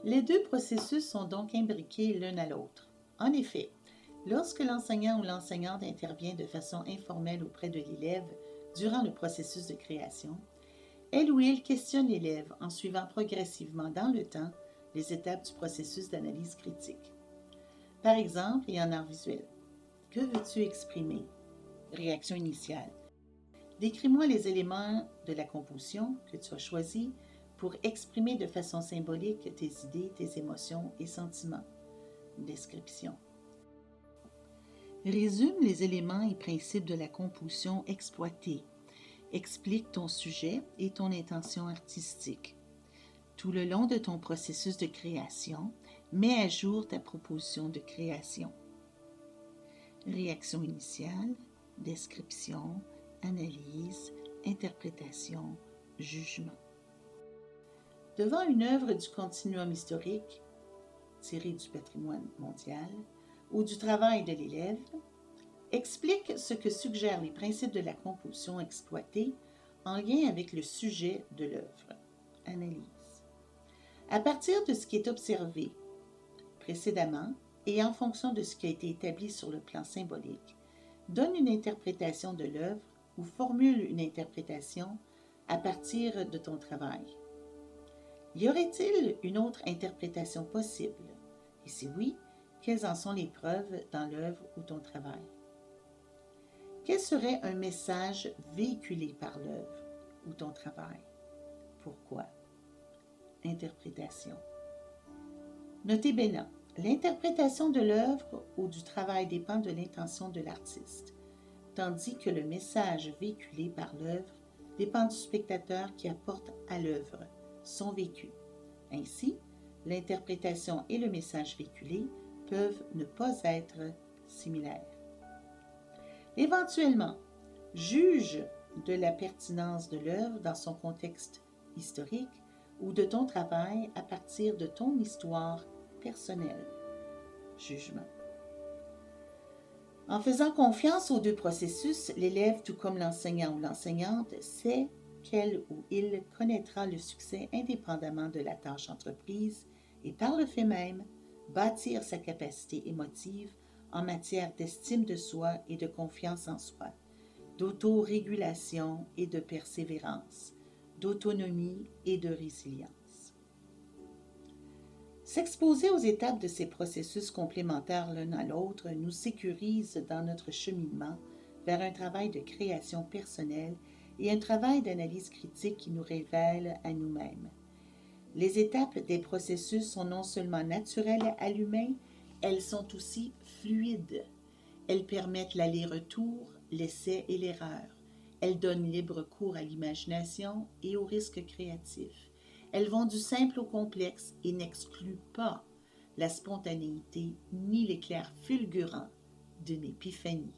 Les deux processus sont donc imbriqués l'un à l'autre. En effet, lorsque l'enseignant ou l'enseignante intervient de façon informelle auprès de l'élève durant le processus de création, elle ou il questionne l'élève en suivant progressivement dans le temps les étapes du processus d'analyse critique. Par exemple, et en art visuel, que veux-tu exprimer? Réaction initiale. Décris-moi les éléments de la composition que tu as choisis pour exprimer de façon symbolique tes idées, tes émotions et sentiments. Description. Résume les éléments et principes de la composition exploitée. Explique ton sujet et ton intention artistique. Tout le long de ton processus de création, mets à jour ta proposition de création. Réaction initiale, description, analyse, interprétation, jugement. Devant une œuvre du continuum historique, tirée du patrimoine mondial, ou du travail de l'élève, explique ce que suggèrent les principes de la composition exploitée en lien avec le sujet de l'œuvre. Analyse. À partir de ce qui est observé précédemment et en fonction de ce qui a été établi sur le plan symbolique, donne une interprétation de l'œuvre ou formule une interprétation à partir de ton travail. Y aurait-il une autre interprétation possible? Et si oui, quelles en sont les preuves dans l'œuvre ou ton travail? Quel serait un message véhiculé par l'œuvre ou ton travail? Pourquoi? Interprétation. Notez bien, l'interprétation de l'œuvre ou du travail dépend de l'intention de l'artiste, tandis que le message véhiculé par l'œuvre dépend du spectateur qui apporte à l'œuvre son vécu. Ainsi, l'interprétation et le message véhiculé peuvent ne pas être similaires. Éventuellement, juge de la pertinence de l'œuvre dans son contexte historique ou de ton travail à partir de ton histoire personnelle. Jugement. En faisant confiance aux deux processus, l'élève, tout comme l'enseignant ou l'enseignante, sait qu'elle ou il connaîtra le succès indépendamment de la tâche entreprise et par le fait même, bâtir sa capacité émotive en matière d'estime de soi et de confiance en soi, d'autorégulation et de persévérance, d'autonomie et de résilience. S'exposer aux étapes de ces processus complémentaires l'un à l'autre nous sécurise dans notre cheminement vers un travail de création personnelle et un travail d'analyse critique qui nous révèle à nous-mêmes. Les étapes des processus sont non seulement naturelles à l'humain, elles sont aussi fluides. Elles permettent l'aller-retour, l'essai et l'erreur. Elles donnent libre cours à l'imagination et au risque créatif. Elles vont du simple au complexe et n'excluent pas la spontanéité ni l'éclair fulgurant d'une épiphanie.